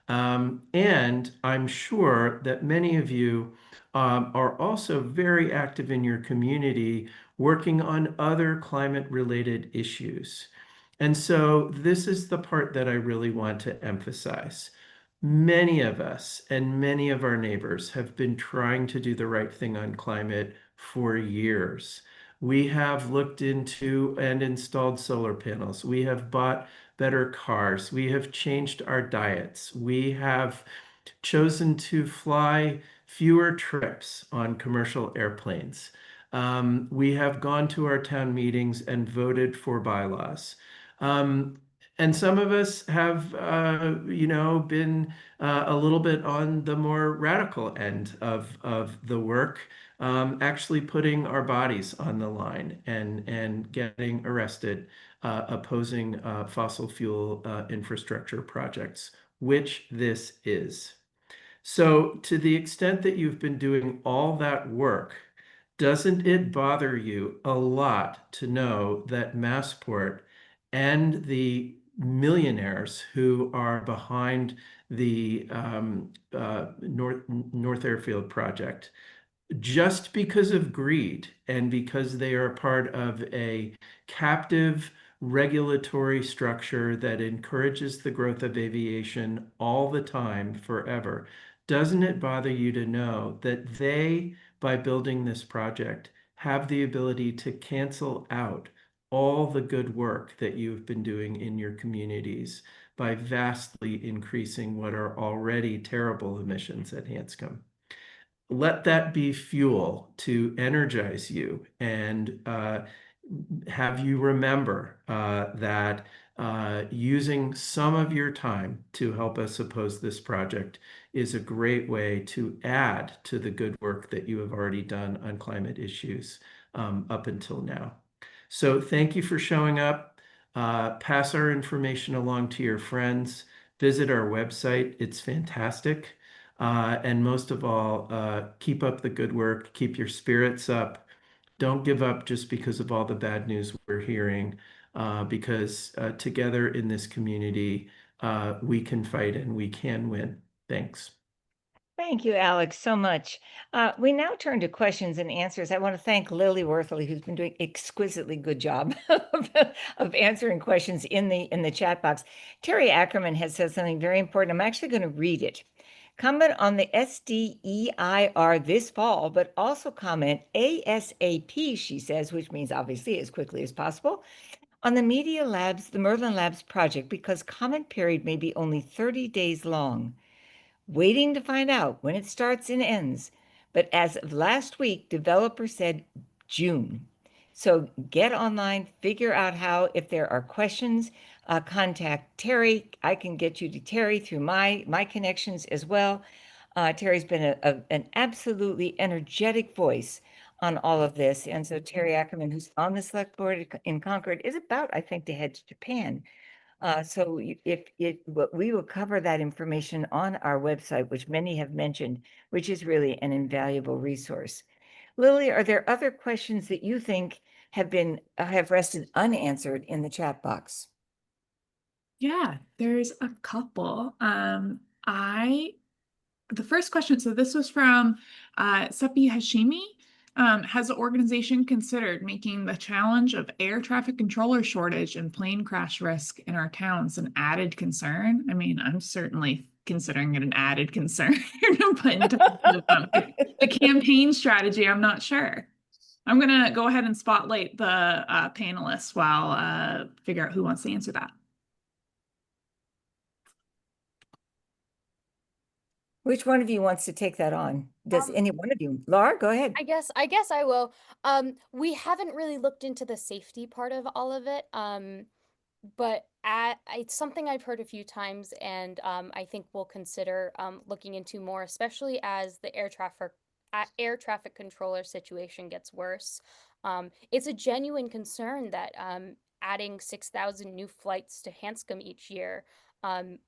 S2: And I'm sure that many of you are also very active in your community working on other climate-related issues. And so this is the part that I really want to emphasize. Many of us and many of our neighbors have been trying to do the right thing on climate for years. We have looked into and installed solar panels. We have bought better cars. We have changed our diets. We have chosen to fly fewer trips on commercial airplanes. We have gone to our town meetings and voted for bylaws. And some of us have, been a little bit on the more radical end of the work, actually putting our bodies on the line and getting arrested, opposing fossil fuel infrastructure projects, which this is. So, to the extent that you've been doing all that work, doesn't it bother you a lot to know that Massport and the millionaires who are behind the North Airfield project, just because of greed and because they are part of a captive regulatory structure that encourages the growth of aviation all the time, forever, doesn't it bother you to know that they, by building this project, have the ability to cancel out all the good work that you've been doing in your communities by vastly increasing what are already terrible emissions at Hanscom? Let that be fuel to energize you and have you remember that using some of your time to help us oppose this project is a great way to add to the good work that you have already done on climate issues up until now. So thank you for showing up. Pass our information along to your friends. Visit our website. It's fantastic. And most of all, keep up the good work, keep your spirits up. Don't give up just because of all the bad news we're hearing, because together in this community, we can fight and we can win. Thanks.
S1: Thank you, Alex, so much. We now turn to questions and answers. I want to thank Lily Worthley, who's been doing exquisitely good job of answering questions in the chat box. Terry Ackerman has said something very important. I'm actually going to read it. Comment on the SDEIR this fall, but also comment ASAP, she says, which means obviously as quickly as possible, on the Merlin Labs project, because comment period may be only 30 days long. Waiting to find out when it starts and ends. But as of last week, developers said June. So get online, figure out how. If there are questions, contact Terry. I can get you to Terry through my connections as well. Terry's been an absolutely energetic voice on all of this. And so Terry Ackerman, who's on the select board in Concord, is about, I think, to head to Japan. So we will cover that information on our website, which many have mentioned, which is really an invaluable resource. Lily, are there other questions that you think have rested unanswered in the chat box?
S3: Yeah, there's a couple. The first question, so this was from Sepi Hashimi. Has the organization considered making the challenge of air traffic controller shortage and plane crash risk in our towns an added concern? I mean, I'm certainly considering it an added concern, but in terms of the campaign strategy, I'm not sure. I'm going to go ahead and spotlight the panelists while figure out who wants to answer that.
S1: Which one of you wants to take that on? Does any one of you? Laura, go ahead.
S5: I guess I will. We haven't really looked into the safety part of all of it. but it's something I've heard a few times, and I think we'll consider looking into more, especially as the air traffic controller situation gets worse. It's a genuine concern that adding 6,000 new flights to Hanscom each year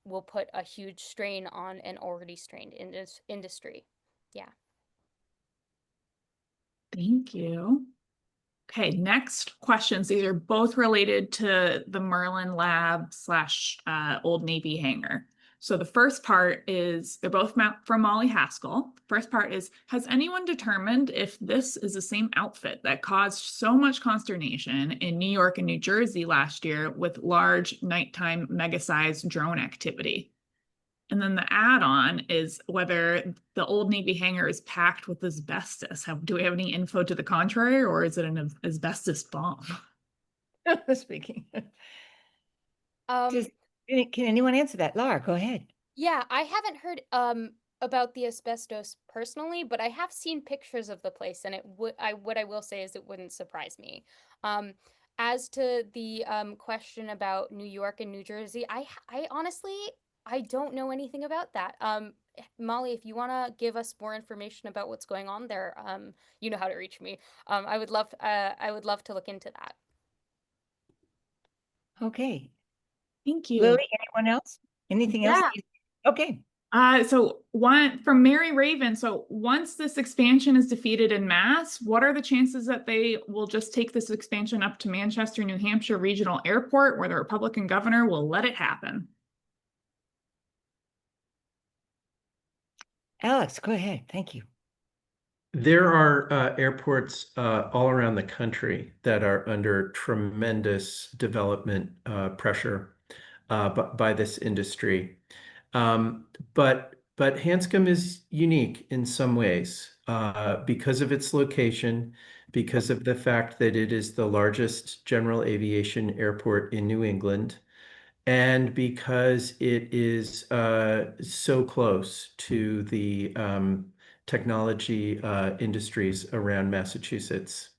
S5: will put a huge strain on an already strained industry. Yeah.
S3: Thank you. Okay, next questions. These are both related to the Merlin Lab slash Old Navy Hangar. So the first part is, they're both from Molly Haskell. First part is, has anyone determined if this is the same outfit that caused so much consternation in New York and New Jersey last year with large nighttime mega-sized drone activity? And then the add-on is whether the Old Navy hangar is packed with asbestos. Do we have any info to the contrary, or is it an asbestos bomb?
S1: Speaking.
S5: Um,
S1: Can anyone answer that? Laura, go ahead.
S5: Yeah, I haven't heard about the asbestos personally, but I have seen pictures of the place, and what I will say is it wouldn't surprise me. Um, as to the question about New York and New Jersey, I honestly I don't know anything about that. Molly, if you want to give us more information about what's going on there, you know how to reach me. I would love to look into that.
S1: Okay.
S3: Thank you.
S1: Lily, anyone else? Anything else?
S3: Yeah.
S1: Okay.
S3: So one from Mary Raven. So once this expansion is defeated in mass, what are the chances that they will just take this expansion up to Manchester, New Hampshire Regional Airport, where the Republican governor will let it happen?
S1: Alex, go ahead. Thank you.
S2: There are airports all around the country that are under tremendous development pressure by this industry. But Hanscom is unique in some ways because of its location, because of the fact that it is the largest general aviation airport in New England, and because it is so close to the technology industries around Massachusetts.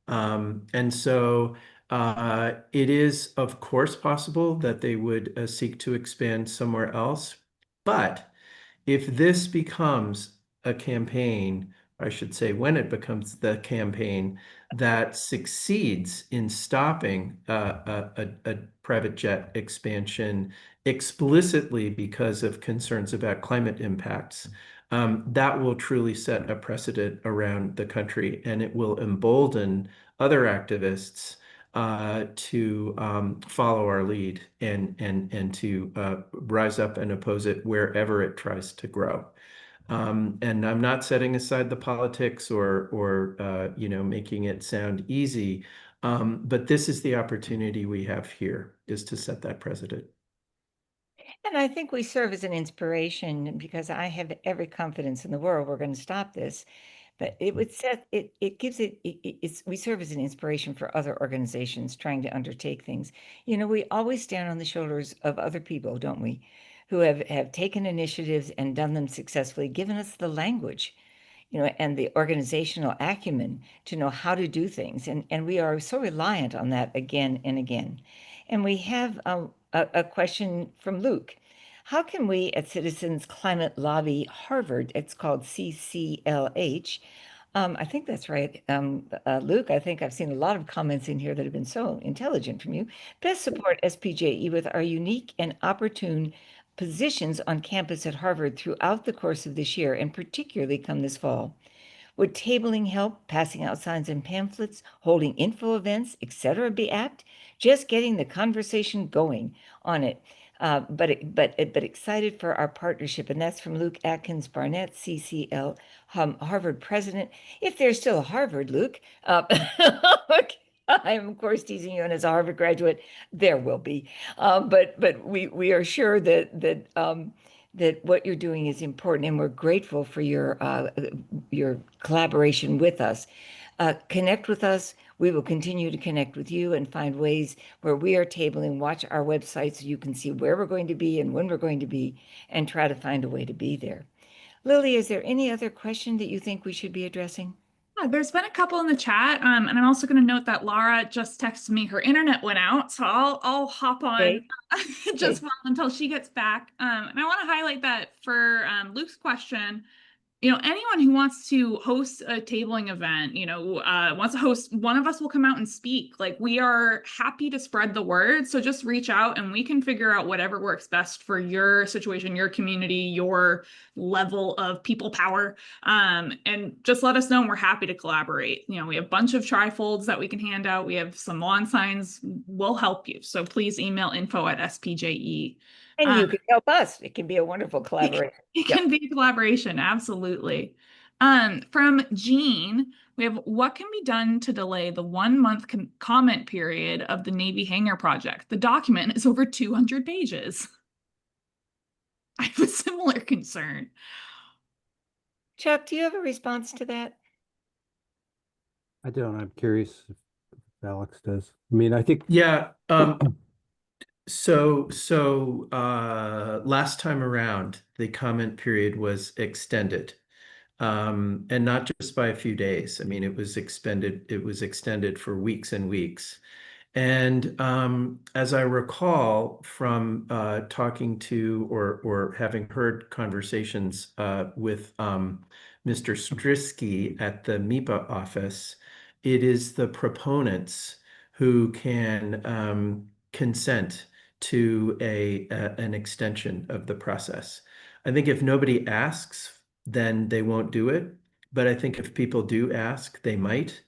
S2: And so it is, of course, possible that they would seek to expand somewhere else. But if this becomes a campaign, I should say, when it becomes the campaign that succeeds in stopping a private jet expansion explicitly because of concerns about climate impacts, that will truly set a precedent around the country, and it will embolden other activists to follow our lead and to rise up and oppose it wherever it tries to grow. And I'm not setting aside the politics or making it sound easy, but this is the opportunity we have here, is to set that precedent.
S1: And I think we serve as an inspiration because I have every confidence in the world we're going to stop this. But it would set it gives it's we serve as an inspiration for other organizations trying to undertake things. You know, we always stand on the shoulders of other people, don't we, who have taken initiatives and done them successfully, given us the language, and the organizational acumen to know how to do things. And we are so reliant on that again and again. And we have a question from Luke. How can we at Citizens Climate Lobby Harvard, it's called CCLH, I think that's right, Luke, I think I've seen a lot of comments in here that have been so intelligent from you, best support SPJE with our unique and opportune positions on campus at Harvard throughout the course of this year, and particularly come this fall? Would tabling help, passing out signs and pamphlets, holding info events, etc. be apt? Just getting the conversation going on it. But excited for our partnership. And that's from Luke Atkins Barnett, CCL, Harvard president. If there's still a Harvard, Luke, I'm of course teasing you, and as a Harvard graduate, there will be. But we are sure that what you're doing is important, and we're grateful for your collaboration with us. Connect with us. We will continue to connect with you and find ways where we are tabling. Watch our website so you can see where we're going to be and when we're going to be, and try to find a way to be there. Lily, is there any other question that you think we should be addressing?
S3: Yeah, there's been a couple in the chat, and I'm also going to note that Laura just texted me her internet went out, so I'll hop on
S1: Okay.
S3: just until she gets back. And I want to highlight that for Luke's question. Anyone who wants to host a tabling event, wants to host, one of us will come out and speak. Like, we are happy to spread the word. So just reach out and we can figure out whatever works best for your situation, your community, your level of people power. And just let us know and we're happy to collaborate. We have a bunch of trifolds that we can hand out. We have some lawn signs. We'll help you. So please email info@SPJE.
S1: And you can help us. It can be a wonderful collaboration.
S3: It
S1: Yeah.
S3: can be a collaboration, absolutely. From Jean, we have what can be done to delay the 1 month comment period of the Navy Hangar project? The document is over 200 pages. I have a similar concern.
S1: Chuck, do you have a response to that?
S4: I don't. I'm curious if Alex does. I mean, I think.
S2: Yeah. So last time around, the comment period was extended. And not just by a few days. I mean, it was extended for weeks and weeks. And as I recall from talking to or having heard conversations with Mr. Strisky at the MIPA office, it is the proponents who can consent to an extension of the process. I think if nobody asks, then they won't do it. But I think if people do ask, they might.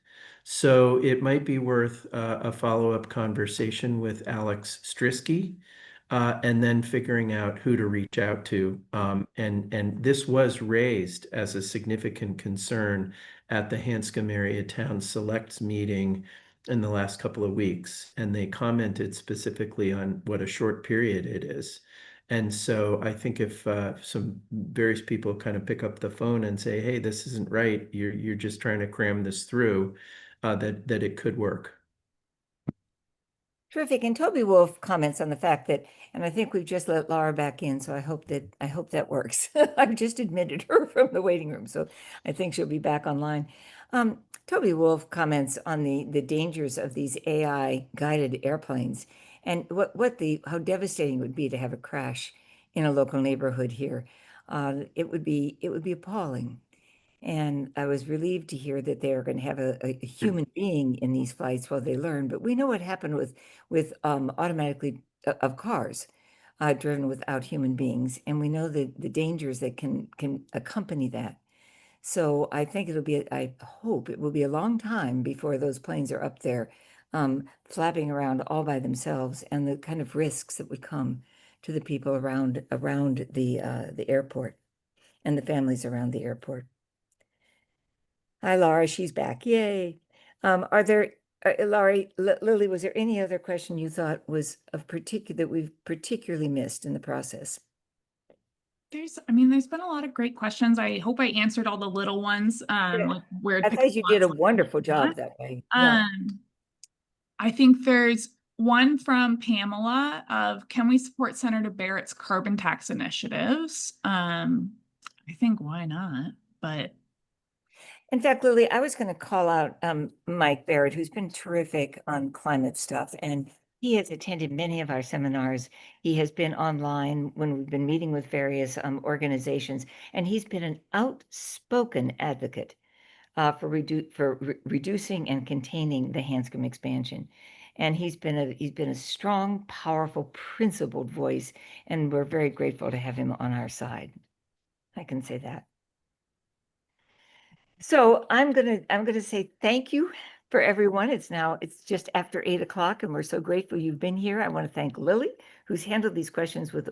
S2: So it might be worth a follow-up conversation with Alex Strisky, and then figuring out who to reach out to. And this was raised as a significant concern at the Hanscom Area Town Selects meeting in the last couple of weeks, and they commented specifically on what a short period it is. And so I think if some various people kind of pick up the phone and say, "Hey, this isn't right. You're just trying to cram this through," that it could work.
S1: Terrific. And Toby Wolf comments on the fact that, and I think we've just let Laura back in, so I hope that works. I've just admitted her from the waiting room, so I think she'll be back online. Toby Wolf comments on the dangers of these AI guided airplanes and how devastating it would be to have a crash in a local neighborhood here. It would be appalling. And I was relieved to hear that they're going to have a human being in these flights while they learn. But we know what happened with automatically of cars driven without human beings, and we know the dangers that can accompany that. So I think I hope it will be a long time before those planes are up there flapping around all by themselves, and the kind of risks that would come to the people around the airport and the families around the airport. Hi, Laura, she's back. Yay. Are there, Lily, was there any other question you thought was that we've particularly missed in the process?
S3: There's been a lot of great questions. I hope I answered all the little ones. Like where
S1: I thought you did a wonderful job that way. Yeah.
S3: I think there's one from Pamela of can we support Senator Barrett's carbon tax initiatives? I think why not? But
S1: In fact, Lily, I was going to call out Mike Barrett, who's been terrific on climate stuff, and he has attended many of our seminars. He has been online when we've been meeting with various organizations, and he's been an outspoken advocate for reducing and containing the Hanscom expansion. And he's been a strong, powerful, principled voice, and we're very grateful to have him on our side. I can say that. So I'm gonna say thank you for everyone. It's just after 8 o'clock, and we're so grateful you've been here. I want to thank Lily, who's handled these questions with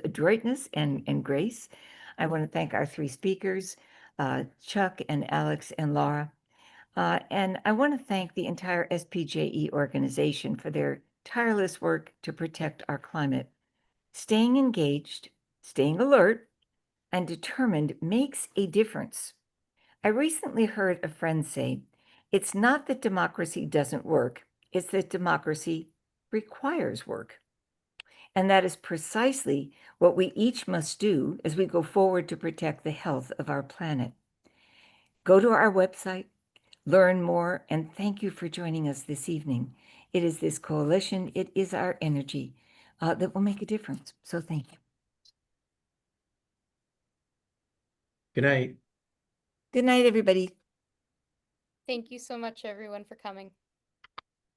S1: adroitness and grace. I want to thank our three speakers, Chuck and Alex and Laura. And I want to thank the entire SPJE organization for their tireless work to protect our climate. Staying engaged, staying alert, and determined makes a difference. I recently heard a friend say, it's not that democracy doesn't work, it's that democracy requires work. And that is precisely what we each must do as we go forward to protect the health of our planet. Go to our website, learn more, and thank you for joining us this evening. It is this coalition, it is our energy that will make a difference. So thank you.
S2: Good night.
S1: Good night, everybody.
S5: Thank you so much, everyone, for coming.